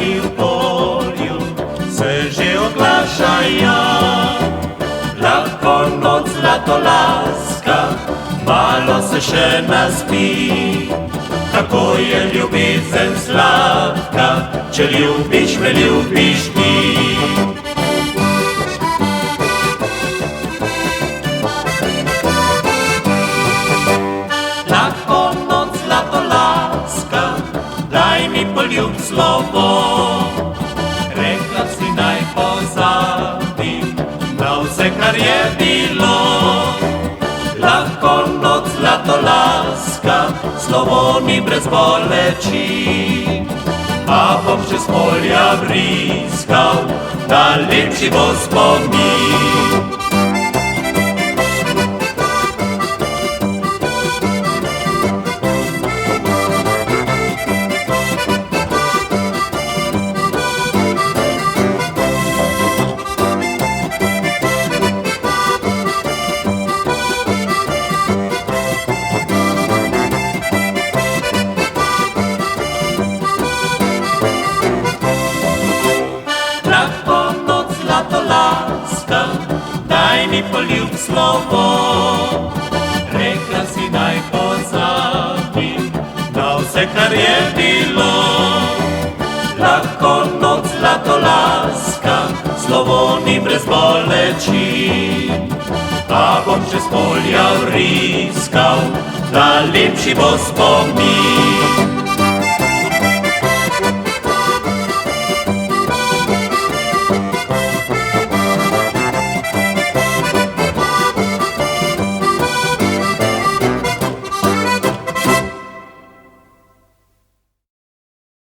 i v polju se že oglašajo. Lahko noc zlatolaska, malo se še naspi. Kako je ljubezen sladka, če ljubiš me, ljubiš ti. Lahko noc zlatolaska, daj mi poljub slovo. Rekla si naj pozabim na vse, kar je bilo. Lahko noc zlatolaska, slovo ni brez boleči. A bom čez polja briskal, da lepši bo spomin. Daj mi poljub slovo. Rekla si naj pozabim na vse, kar je bilo. Lahko noc zlatolaska, slovo ni brez boleči. A bom čez polja vriskal, da lepši bo spomin.